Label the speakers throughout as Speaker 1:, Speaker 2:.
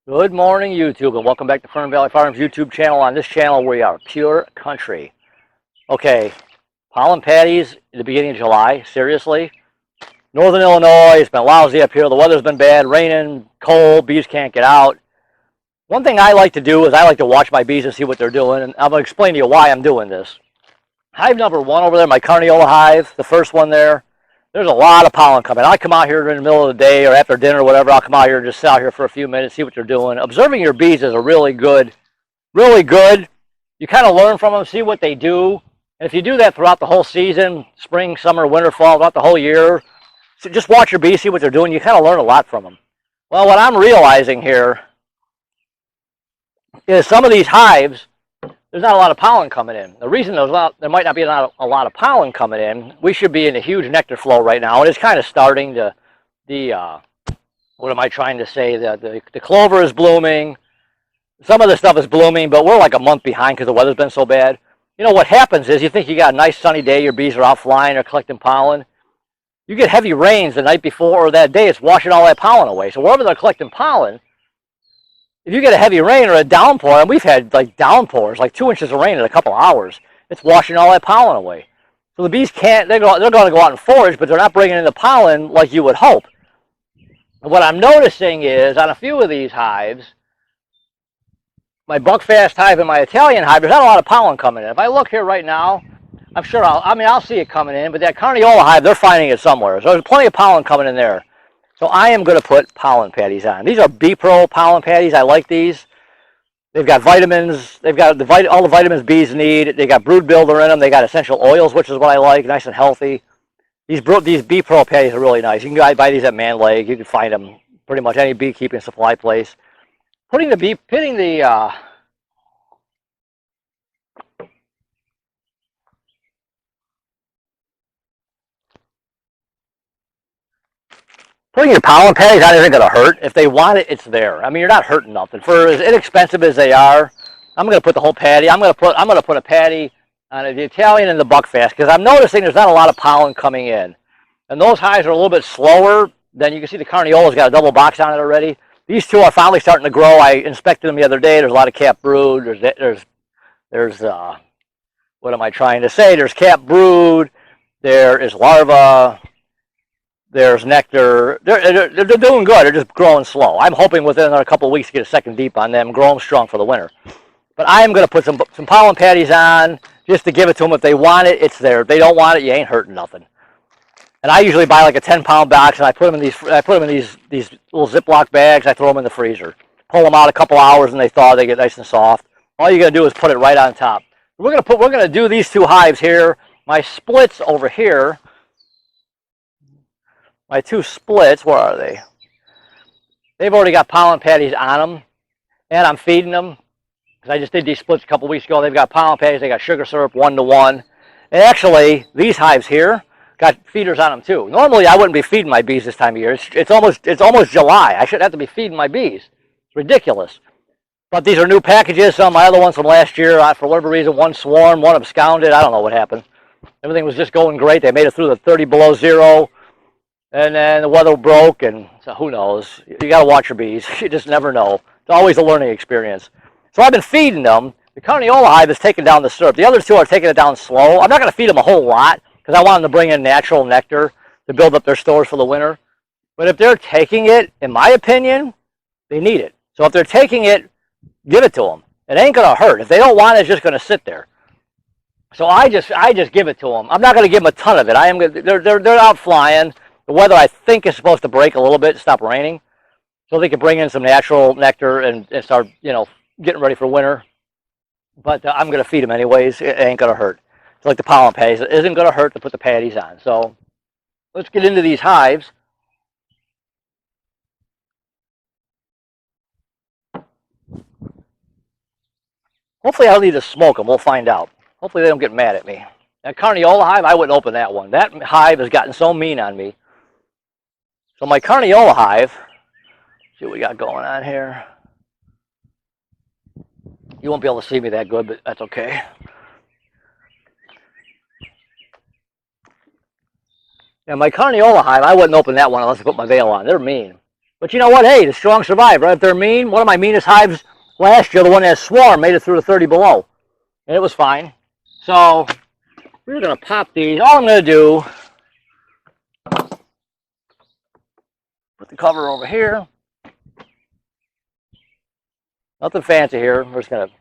Speaker 1: Good morning, YouTube, and welcome back to Fern Valley Farms YouTube channel. On this channel, we are pure country. Okay, pollen patties at the beginning of July. Seriously, Northern Illinois, it's been lousy up here. The weather's been bad, raining, cold, bees can't get out. One thing I like to do is I like to watch my bees and see what they're doing, and I'm going to explain to you why I'm doing this. Hive number one over there, my Carniola hive, the first one there, there's a lot of pollen coming. I come out here in the middle of the day or after dinner or whatever. I'll come out here and just sit out here for a few minutes, see what they're doing. Observing your bees is a really good. You kind of learn from them, see what they do. And if you do that throughout the whole season, spring, summer, winter, fall, throughout the whole year, so just watch your bees, see what they're doing. You kind of learn a lot from them. Well, what I'm realizing here is some of these hives, there's not a lot of pollen coming in. The reason there might not be a lot of pollen coming in, we should be in a huge nectar flow right now. And it's kind of starting to, what am I trying to say? The clover is blooming. Some of the stuff is blooming, but we're like a month behind because the weather's been so bad. You know, what happens is you think you got a nice sunny day, your bees are out flying or collecting pollen. You get heavy rains the night before or that day, it's washing all that pollen away. So wherever they're collecting pollen, if you get a heavy rain or a downpour, and we've had like downpours, like 2 inches of rain in a couple of hours, it's washing all that pollen away. So the bees can't, they're going to go out and forage, but they're not bringing in the pollen like you would hope. And what I'm noticing is on a few of these hives, my buckfast hive and my Italian hive, there's not a lot of pollen coming in. If I look here right now, I'm sure I'll see it coming in, but that Carniola hive, they're finding it somewhere. So there's plenty of pollen coming in there. So I am going to put pollen patties on. These are B-Pro pollen patties. I like these. They've got vitamins. They've got all the vitamins bees need. They got brood builder in them. They got essential oils, which is what I like, nice and healthy. These B-Pro patties are really nice. You can buy these at Man Lake. You can find them pretty much any beekeeping supply place. Putting the Putting your pollen patties on isn't going to hurt. If they want it, it's there. I mean, you're not hurting nothing. For as inexpensive as they are, I'm going to put the whole patty. I'm going to put a patty on the Italian and the buckfast because I'm noticing there's not a lot of pollen coming in, and those hives are a little bit slower. Then you can see the Carniola's got a double box on it already. These two are finally starting to grow. I inspected them the other day. There's a lot of cap brood. There's what am I trying to say? There's cap brood. There is larva. There's nectar. They're doing good. They're just growing slow. I'm hoping within another couple of weeks to get a second deep on them, grow them strong for the winter. But I am going to put some pollen patties on just to give it to them. If they want it, it's there. If they don't want it, you ain't hurting nothing. And I usually buy like a 10-pound box, and I put them in these little Ziploc bags. I throw them in the freezer. Pull them out a couple hours, and they thaw. They get nice and soft. All you got to do is put it right on top. We're going to do these two hives here. My splits over here. My two splits, where are they? They've already got pollen patties on them, and I'm feeding them because I just did these splits a couple weeks ago. They've got pollen patties, they got sugar syrup 1-to-1, and actually these hives here got feeders on them too. Normally I wouldn't be feeding my bees this time of year. It's almost July. I shouldn't have to be feeding my bees. It's ridiculous. But these are new packages. Some of my other ones from last year, for whatever reason, one swarmed, one absconded. I don't know what happened. Everything was just going great. They made it through the 30 below zero. And then the weather broke, and so who knows? You got to watch your bees. You just never know. It's always a learning experience. So I've been feeding them. The Carniola hive is taking down the syrup. The other two are taking it down slow. I'm not going to feed them a whole lot because I want them to bring in natural nectar to build up their stores for the winter. But if they're taking it, in my opinion, they need it. So if they're taking it, give it to them. It ain't going to hurt. If they don't want it, it's just going to sit there. So I just give it to them. I'm not going to give them a ton of it. They're out flying. The weather, I think, is supposed to break a little bit, stop raining, so they can bring in some natural nectar and start, getting ready for winter. But I'm going to feed them anyways. It ain't going to hurt. It's like the pollen patties. It isn't going to hurt to put the patties on. So let's get into these hives. Hopefully I don't need to smoke them. We'll find out. Hopefully they don't get mad at me. That Carniola hive, I wouldn't open that one. That hive has gotten so mean on me. So my Carniola hive, see what we got going on here. You won't be able to see me that good, but that's okay. Yeah, my Carniola hive, I wouldn't open that one unless I put my veil on. They're mean. But you know what? Hey, the strong survive, right? If they're mean, one of my meanest hives last year, the one that swarmed, made it through the 30 below. And it was fine. So we're going to pop these. All I'm going to do, put the cover over here. Nothing fancy here. We're just going to...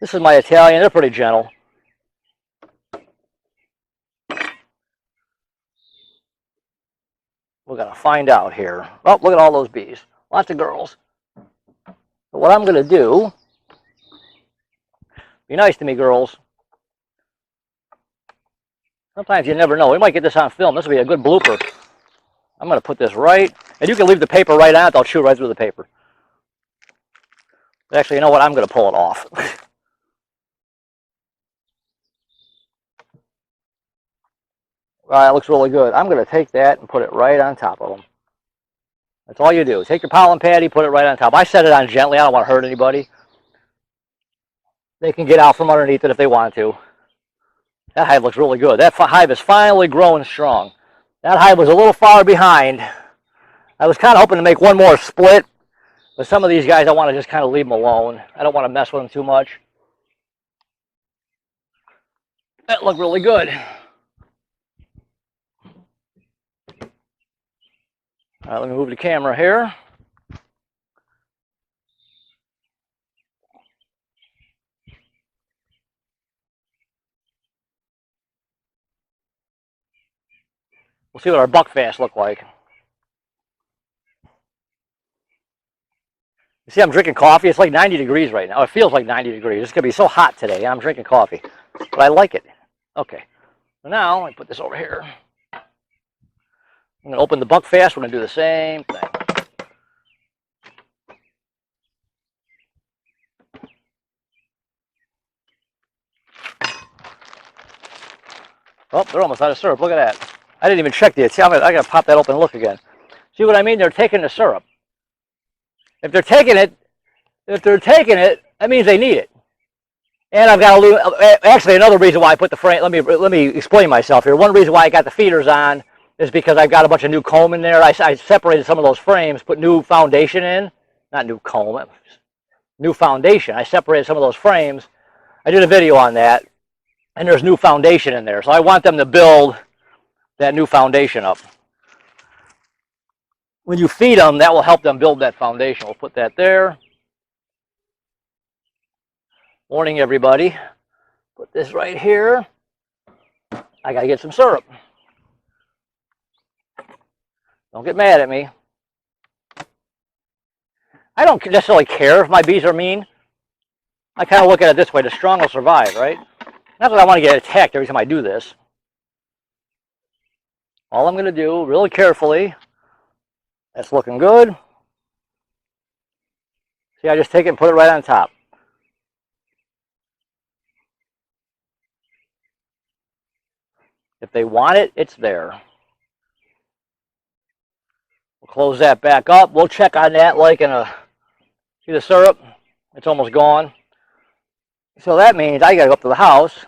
Speaker 1: This is my Italian. They're pretty gentle. We're going to find out here. Oh, look at all those bees. Lots of girls. But what I'm going to do, be nice to me, girls. Sometimes you never know. We might get this on film. This will be a good blooper. I'm going to put this right, and you can leave the paper right on it. I'll chew right through the paper. Actually, you know what? I'm going to pull it off. All right, it looks really good. I'm going to take that and put it right on top of them. That's all you do. Take your pollen patty, put it right on top. I set it on gently. I don't want to hurt anybody. They can get out from underneath it if they want to. That hive looks really good. That hive is finally growing strong. That hive was a little far behind. I was kind of hoping to make one more split. But some of these guys, I want to just kind of leave them alone. I don't want to mess with them too much. That looked really good. All right, let me move the camera here. We'll see what our buckfast look like. You see, I'm drinking coffee. It's like 90 degrees right now. It feels like 90 degrees. It's going to be so hot today. I'm drinking coffee, but I like it. Okay, so now I put this over here. I'm going to open the buckfast. We're going to do the same thing. Oh, they're almost out of syrup. Look at that. I didn't even check the. See, I got to pop that open and look again. See what I mean? They're taking the syrup. If they're taking it, that means they need it. And I've got to actually another reason why I put the frame. Let me explain myself here. One reason why I got the feeders on is because I've got a bunch of new comb in there. I separated some of those frames, put new foundation in. Not new comb, new foundation. I separated some of those frames. I did a video on that, and there's new foundation in there. So I want them to build that new foundation up. When you feed them, that will help them build that foundation. We'll put that there. Morning, everybody. Put this right here. I got to get some syrup. Don't get mad at me. I don't necessarily care if my bees are mean. I kind of look at it this way. The strong will survive, right? Not that I want to get attacked every time I do this. All I'm going to do, really carefully, that's looking good. See, I just take it and put it right on top. If they want it, it's there. We'll close that back up. We'll check on that like in a... See the syrup? It's almost gone. So that means I got to go up to the house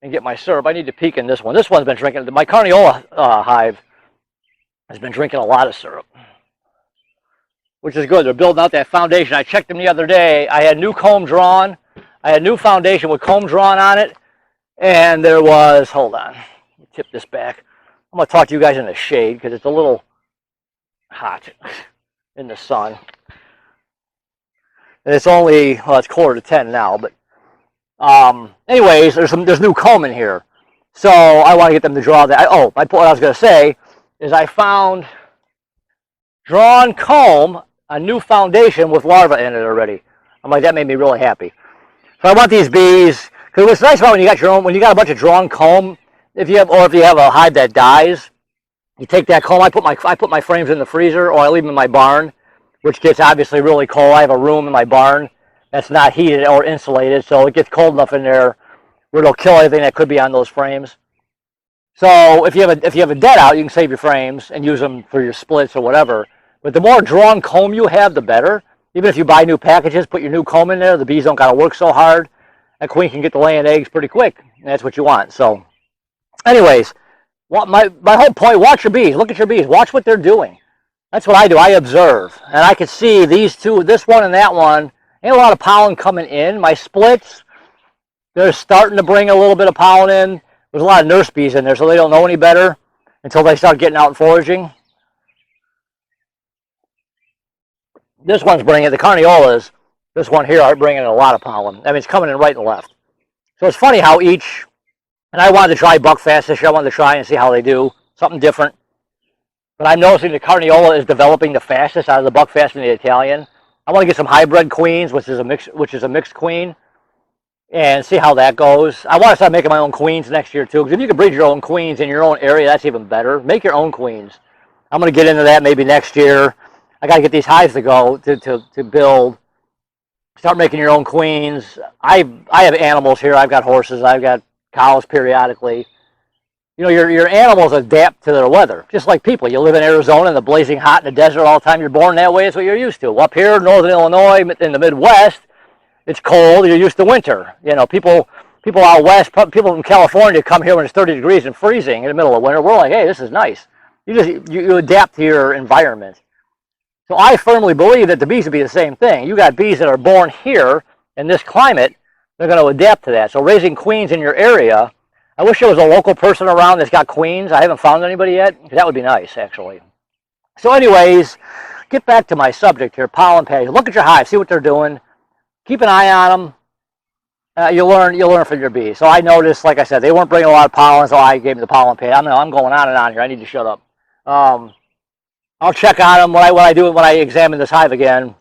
Speaker 1: and get my syrup. I need to peek in this one. This one's been drinking... My Carniola hive has been drinking a lot of syrup, which is good. They're building out that foundation. I checked them the other day. I had new comb drawn. I had new foundation with comb drawn on it. And there was, hold on, let me tip this back. I'm going to talk to you guys in the shade because it's a little hot in the sun. And it's only, well, it's 9:45 now, but anyways, there's new comb in here. So I want to get them to draw that. Oh, what I was going to say is I found drawn comb, a new foundation with larvae in it already. I'm like, that made me really happy. So I want these bees... Because what's nice about when you got a bunch of drawn comb, if you have a hive that dies, you take that comb. I put my frames in the freezer, or I leave them in my barn, which gets obviously really cold. I have a room in my barn that's not heated or insulated, so it gets cold enough in there where it'll kill anything that could be on those frames. So if you have a dead out, you can save your frames and use them for your splits or whatever. But the more drawn comb you have, the better. Even if you buy new packages, put your new comb in there. The bees don't got to work so hard. That queen can get to laying eggs pretty quick, and that's what you want. So, anyways, my whole point, watch your bees. Look at your bees. Watch what they're doing. That's what I do. I observe. And I could see these two, this one and that one, ain't a lot of pollen coming in. My splits, they're starting to bring a little bit of pollen in. There's a lot of nurse bees in there, so they don't know any better until they start getting out and foraging. This one's bringing it. The carniolas, this one here, are bringing in a lot of pollen. I mean, it's coming in right and left. So it's funny how each, and I wanted to try buckfast this year. I wanted to try and see how they do, something different. But I'm noticing the carniola is developing the fastest out of the buckfast and the Italian. I want to get some hybrid queens, which is a mixed queen, and see how that goes. I want to start making my own queens next year too, because if you can breed your own queens in your own area, that's even better. Make your own queens. I'm going to get into that maybe next year. I got to get these hives to go to build. Start making your own queens. I have animals here. I've got horses. I've got cows periodically. You know, your animals adapt to their weather, just like people. You live in Arizona in the blazing hot in the desert all the time. You're born that way. It's what you're used to. Well, up here, northern Illinois, in the Midwest, it's cold. You're used to winter. You know, people out west, people from California come here when it's 30 degrees and freezing in the middle of winter. We're like, hey, this is nice. You adapt to your environment. So I firmly believe that the bees would be the same thing. You got bees that are born here in this climate. They're going to adapt to that. So raising queens in your area, I wish there was a local person around that's got queens. I haven't found anybody yet. That would be nice, actually. So anyways, get back to my subject here, pollen patties. Look at your hive, see what they're doing. Keep an eye on them. You'll learn from your bees. So I noticed, like I said, they weren't bringing a lot of pollen, so I gave them the pollen patty. I'm going on and on here. I need to shut up. I'll check on them when I examine this hive again.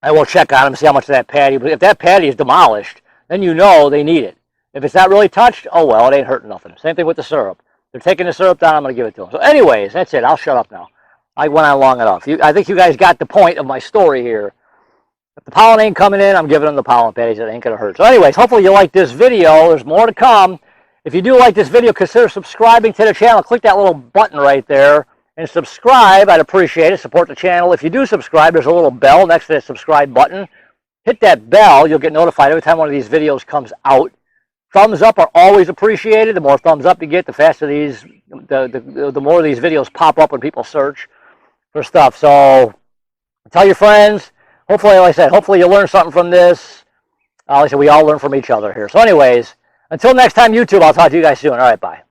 Speaker 1: I will check on them, see how much of that patty. But if that patty is demolished, then you know they need it. If it's not really touched, oh well, it ain't hurting nothing. Same thing with the syrup. They're taking the syrup down, I'm going to give it to them. So anyways, that's it. I'll shut up now. I went on long enough. I think you guys got the point of my story here. If the pollen ain't coming in, I'm giving them the pollen patties. It ain't going to hurt. So anyways, hopefully you like this video. There's more to come. If you do like this video, consider subscribing to the channel. Click that little button right there and subscribe. I'd appreciate it. Support the channel. If you do subscribe, there's a little bell next to the subscribe button. Hit that bell. You'll get notified every time one of these videos comes out. Thumbs up are always appreciated. The more thumbs up you get, the faster the more these videos pop up when people search for stuff. So tell your friends. Hopefully, like I said, hopefully you learn something from this. Like I said, we all learn from each other here. So anyways, until next time, YouTube, I'll talk to you guys soon. All right, bye.